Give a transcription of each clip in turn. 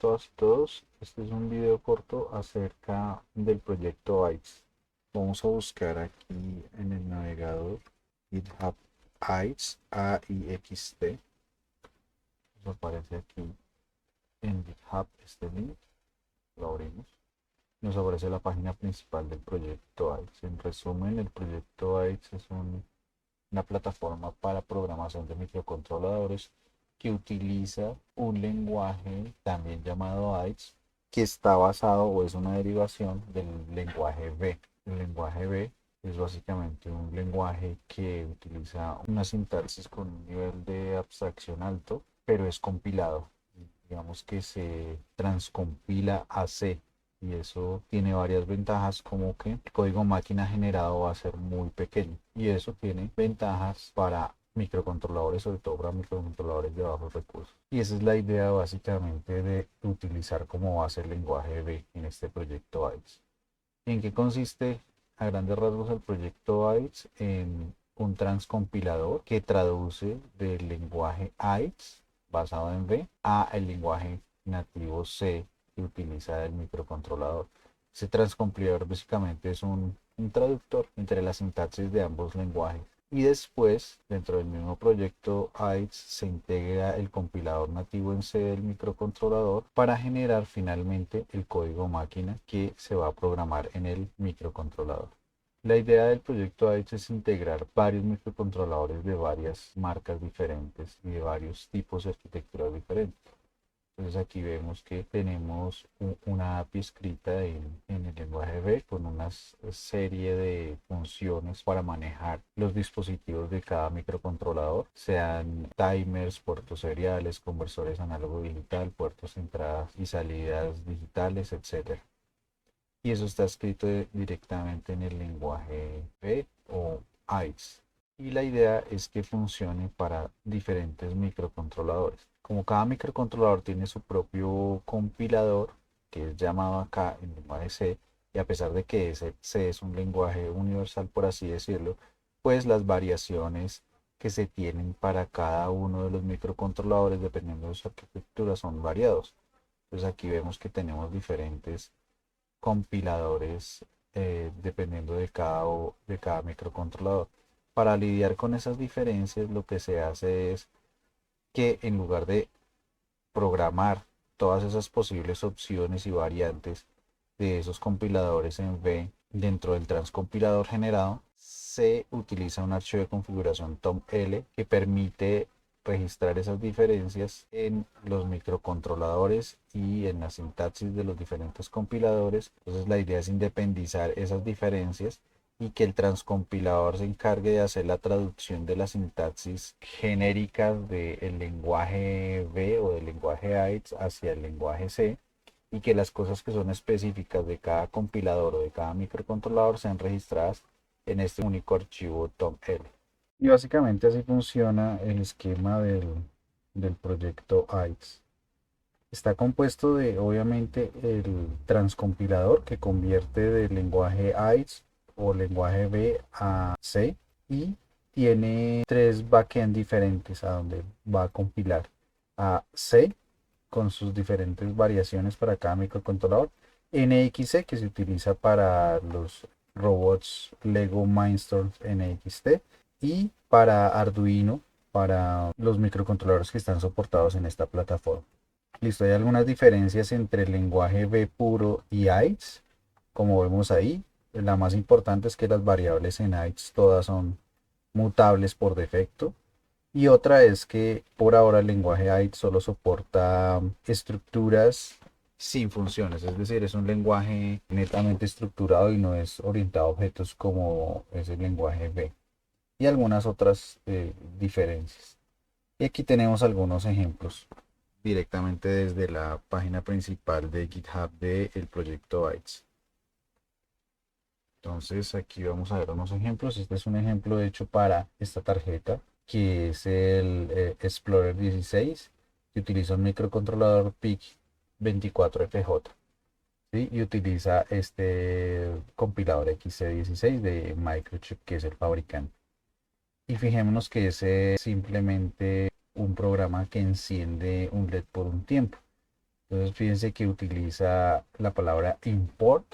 todas y todos, este es un video corto acerca del proyecto AIX. Vamos a buscar aquí en el navegador GitHub AIX, AIXT. Nos aparece aquí en GitHub este link, lo abrimos. Nos aparece la página principal del proyecto AIX. En resumen, el proyecto AIX es una plataforma para programación de microcontroladores que utiliza un lenguaje también llamado AIX, que está basado o es una derivación del lenguaje B. El lenguaje B es básicamente un lenguaje que utiliza una sintaxis con un nivel de abstracción alto, pero es compilado. Digamos que se transcompila a C, y eso tiene varias ventajas, como que el código máquina generado va a ser muy pequeño, y eso tiene ventajas para microcontroladores, sobre todo para microcontroladores de bajos recursos. Y esa es la idea básicamente de utilizar como base el lenguaje B en este proyecto AIX. ¿En qué consiste a grandes rasgos el proyecto AIX? En un transcompilador que traduce del lenguaje AIX basado en B a el lenguaje nativo C que utiliza el microcontrolador. Ese transcompilador básicamente es un traductor entre la sintaxis de ambos lenguajes. Y después, dentro del mismo proyecto AIX, se integra el compilador nativo en C del microcontrolador para generar finalmente el código máquina que se va a programar en el microcontrolador. La idea del proyecto AIX es integrar varios microcontroladores de varias marcas diferentes y de varios tipos de arquitecturas diferentes. Entonces aquí vemos que tenemos una API escrita en el lenguaje B con una serie de funciones para manejar los dispositivos de cada microcontrolador, sean timers, puertos seriales, conversores análogo digital, puertos de entradas y salidas digitales, etcétera. Y eso está escrito directamente en el lenguaje B o AIX. Y la idea es que funcione para diferentes microcontroladores. Como cada microcontrolador tiene su propio compilador, que es llamado acá en lenguaje C, y a pesar de que ese C es un lenguaje universal, por así decirlo, pues las variaciones que se tienen para cada uno de los microcontroladores, dependiendo de su arquitectura, son variados. Entonces aquí vemos que tenemos diferentes compiladores dependiendo de cada microcontrolador. Para lidiar con esas diferencias, lo que se hace es que en lugar de programar todas esas posibles opciones y variantes de esos compiladores en V dentro del transcompilador generado, se utiliza un archivo de configuración TOML que permite registrar esas diferencias en los microcontroladores y en la sintaxis de los diferentes compiladores. Entonces la idea es independizar esas diferencias y que el transcompilador se encargue de hacer la traducción de las sintaxis genéricas del lenguaje B o del lenguaje AIX hacia el lenguaje C, y que las cosas que son específicas de cada compilador o de cada microcontrolador sean registradas en este único archivo TOML. Y básicamente así funciona el esquema del proyecto AIX. Está compuesto de, obviamente, el transcompilador que convierte del lenguaje AIX o lenguaje B a C, y tiene tres backends diferentes a donde va a compilar: a C con sus diferentes variaciones para cada microcontrolador, NXC que se utiliza para los robots Lego Mindstorm NXT, y para Arduino para los microcontroladores que están soportados en esta plataforma. Listo, hay algunas diferencias entre el lenguaje B puro y AIX, como vemos ahí. La más importante es que las variables en AIX todas son mutables por defecto. Y otra es que por ahora el lenguaje AIX solo soporta estructuras sin funciones, es decir, es un lenguaje netamente estructurado y no es orientado a objetos como es el lenguaje B. Y algunas otras diferencias. Y aquí tenemos algunos ejemplos directamente desde la página principal de GitHub del proyecto Bytes. Entonces aquí vamos a ver unos ejemplos. Este es un ejemplo hecho para esta tarjeta, que es el Explorer 16, que utiliza un microcontrolador PIC 24FJ, ¿sí? Y utiliza este compilador XC16 de Microchip, que es el fabricante. Y fijémonos que ese es simplemente un programa que enciende un LED por un tiempo. Entonces fíjense que utiliza la palabra import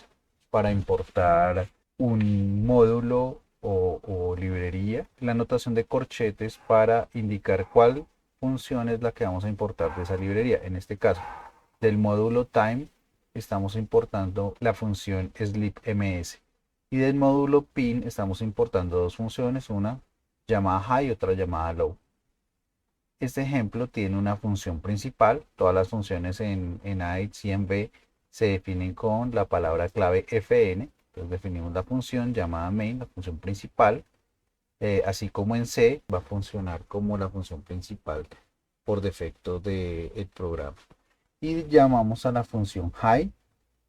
para importar un módulo o librería. La notación de corchetes para indicar cuál función es la que vamos a importar de esa librería. En este caso, del módulo time estamos importando la función sleepms. Y del módulo pin estamos importando dos funciones, una llamada high y otra llamada low. Este ejemplo tiene una función principal. Todas las funciones en AITS y en B se definen con la palabra clave fn. Entonces definimos la función llamada main, la función principal. Así como en C va a funcionar como la función principal por defecto del programa. Y llamamos a la función high,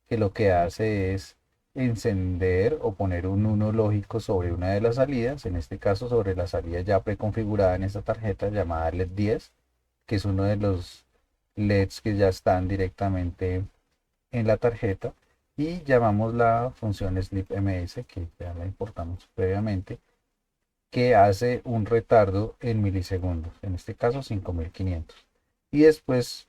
que lo que hace es encender o poner un 1 lógico sobre una de las salidas, en este caso sobre la salida ya preconfigurada en esta tarjeta llamada LED 10, que es uno de los LEDs que ya están directamente en la tarjeta, y llamamos la función sleepms, que ya la importamos previamente, que hace un retardo en milisegundos, en este caso 5500. Y después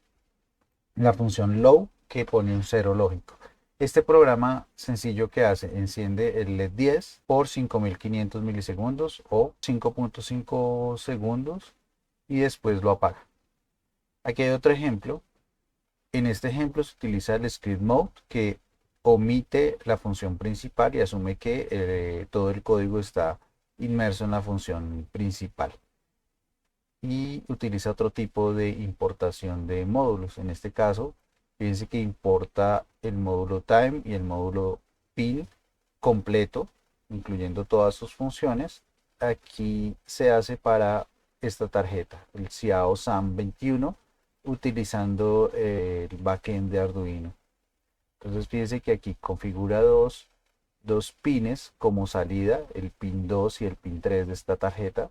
la función low, que pone un cero lógico. Este programa sencillo que hace, enciende el LED 10 por 5500 milisegundos o 5.5 segundos y después lo apaga. Aquí hay otro ejemplo. En este ejemplo se utiliza el script mode, que omite la función principal y asume que todo el código está inmerso en la función principal. Y utiliza otro tipo de importación de módulos. En este caso, fíjense que importa el módulo time y el módulo pin completo, incluyendo todas sus funciones. Aquí se hace para esta tarjeta, el Xiao SAM 21, utilizando el backend de Arduino. Entonces fíjense que aquí configura dos pines como salida, el pin 2 y el pin 3 de esta tarjeta,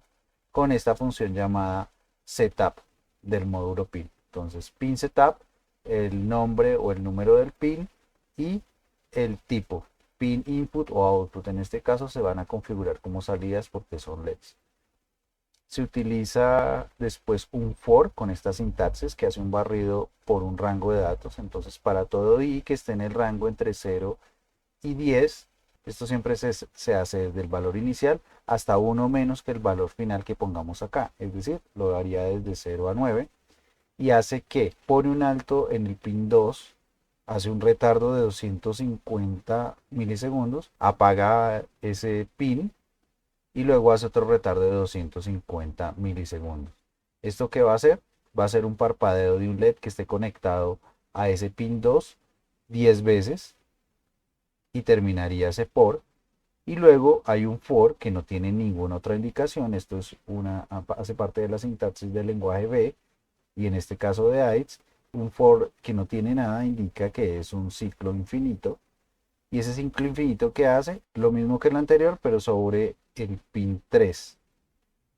con esta función llamada setup del módulo pin. Entonces pin setup, el nombre o el número del pin y el tipo, pin input o output. En este caso se van a configurar como salidas porque son LEDs. Se utiliza después un for con esta sintaxis que hace un barrido por un rango de datos. Entonces para todo i que esté en el rango entre 0 y 10, esto siempre se hace desde el valor inicial hasta 1 menos que el valor final que pongamos acá. Es decir, lo daría desde 0 a 9 y hace que pone un alto en el pin 2, hace un retardo de 250 milisegundos, apaga ese pin y luego hace otro retardo de 250 milisegundos. ¿Esto qué va a hacer? Va a ser un parpadeo de un LED que esté conectado a ese pin 2 10 veces y terminaría ese for. Y luego hay un for que no tiene ninguna otra indicación. Esto es hace parte de la sintaxis del lenguaje B y en este caso de AITS. Un for que no tiene nada indica que es un ciclo infinito. Y ese ciclo infinito que hace lo mismo que el anterior, pero sobre el pin 3,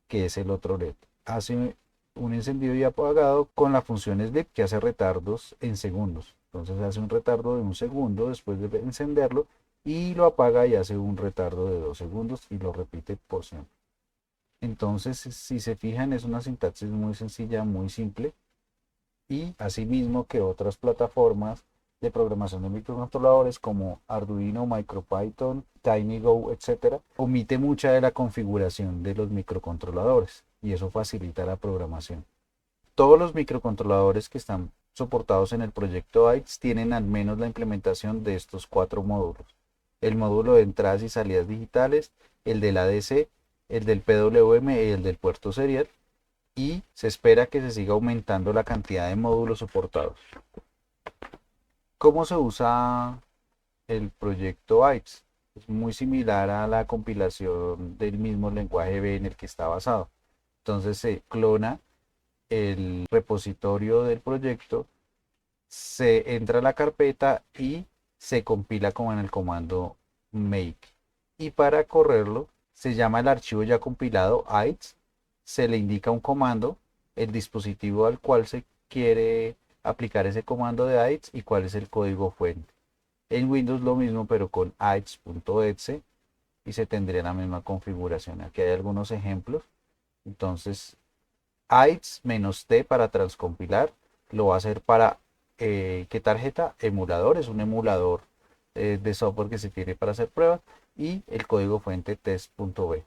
que es el otro LED. Hace un encendido y apagado con la función sleep, que hace retardos en segundos. Entonces hace un retardo de un segundo después de encenderlo y lo apaga y hace un retardo de 2 segundos y lo repite por siempre. Entonces, si se fijan, es una sintaxis muy sencilla, muy simple, y asimismo que otras plataformas de programación de microcontroladores como Arduino, MicroPython, TinyGo, etcétera, omite mucha de la configuración de los microcontroladores y eso facilita la programación. Todos los microcontroladores que están soportados en el proyecto AITS tienen al menos la implementación de estos 4 módulos: el módulo de entradas y salidas digitales, el del ADC, el del PWM y el del puerto serial, y se espera que se siga aumentando la cantidad de módulos soportados. ¿Cómo se usa el proyecto AITS? Es muy similar a la compilación del mismo lenguaje B en el que está basado. Entonces se clona el repositorio del proyecto, se entra a la carpeta y se compila como en el comando make. Y para correrlo se llama el archivo ya compilado AITS, se le indica un comando, el dispositivo al cual se quiere aplicar ese comando de AITS y cuál es el código fuente. En Windows lo mismo, pero con AITS.exe y se tendría la misma configuración. Aquí hay algunos ejemplos. Entonces, AITS-T para transcompilar lo va a hacer para ¿qué tarjeta? Emulador, es un emulador de software que se tiene para hacer pruebas, y el código fuente test.b.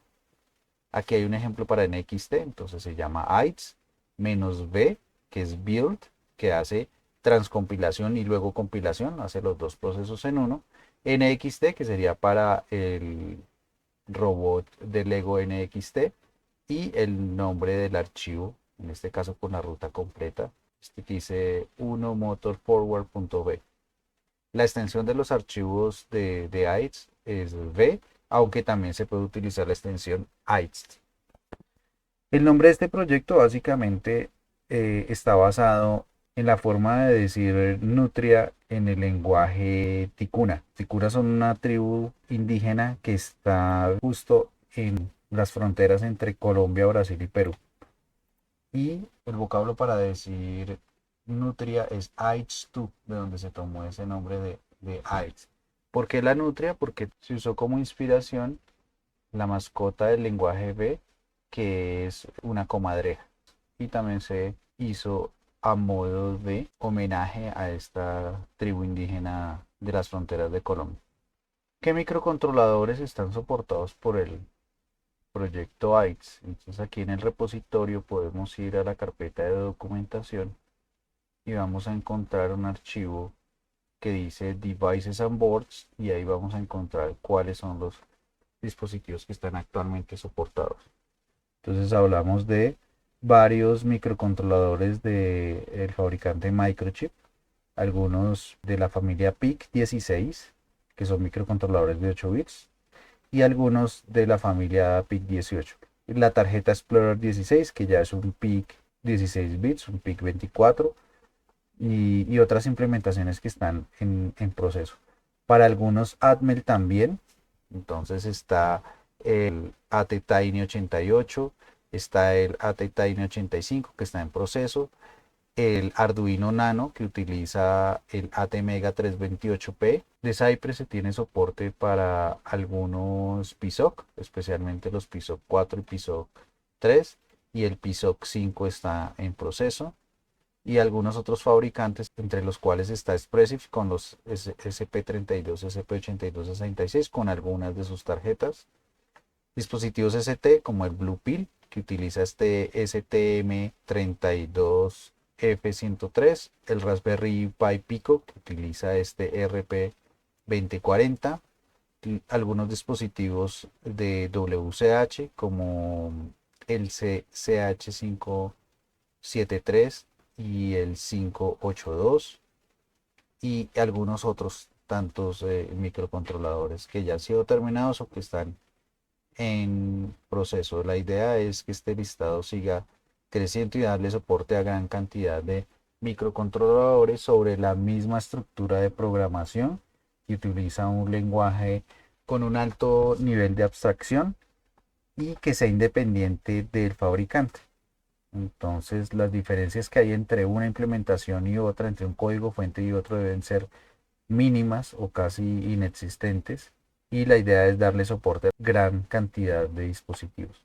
Aquí hay un ejemplo para NXT, entonces se llama ITES -b, que es build, que hace transcompilación y luego compilación, hace los dos procesos en uno. NXT, que sería para el robot de Lego NXT, y el nombre del archivo, en este caso con la ruta completa, este que dice 1 motorforward.b. La extensión de los archivos de ITES es v, aunque también se puede utilizar la extensión ITES. El nombre de este proyecto básicamente está basado en la forma de decir nutria en el lenguaje ticuna. Ticuna son una tribu indígena que está justo en las fronteras entre Colombia, Brasil y Perú. Y el vocablo para decir nutria es Aitztu, de donde se tomó ese nombre de Aitz. ¿Por qué la nutria? Porque se usó como inspiración la mascota del lenguaje B, que es una comadreja. Y también se hizo a modo de homenaje a esta tribu indígena de las fronteras de Colombia. ¿Qué microcontroladores están soportados por el proyecto AIX? Entonces aquí en el repositorio podemos ir a la carpeta de documentación y vamos a encontrar un archivo que dice Devices and Boards, y ahí vamos a encontrar cuáles son los dispositivos que están actualmente soportados. Entonces hablamos de varios microcontroladores del fabricante Microchip, algunos de la familia PIC16, que son microcontroladores de 8 bits, y algunos de la familia PIC18. La tarjeta Explorer 16, que ya es un PIC 16 bits, un PIC 24, y otras implementaciones que están en proceso. Para algunos Atmel también, entonces está el AT-Tiny 88, está el AT-Tiny 85 que está en proceso, el Arduino Nano que utiliza el ATmega 328P. De Cypress se tiene soporte para algunos PSOC, especialmente los PSOC 4 y PSOC 3, y el PSOC 5 está en proceso, y algunos otros fabricantes, entre los cuales está Expressif con los SP32, SP82, 66 con algunas de sus tarjetas. Dispositivos ST como el Blue Pill, que utiliza este STM32F103, el Raspberry Pi Pico, que utiliza este RP2040, algunos dispositivos de WCH como el CH573 y el 582, y algunos otros tantos microcontroladores que ya han sido terminados o que están en proceso. La idea es que este listado siga creciendo y darle soporte a gran cantidad de microcontroladores sobre la misma estructura de programación, y utiliza un lenguaje con un alto nivel de abstracción y que sea independiente del fabricante. Entonces, las diferencias que hay entre una implementación y otra, entre un código fuente y otro, deben ser mínimas o casi inexistentes, y la idea es darle soporte a gran cantidad de dispositivos.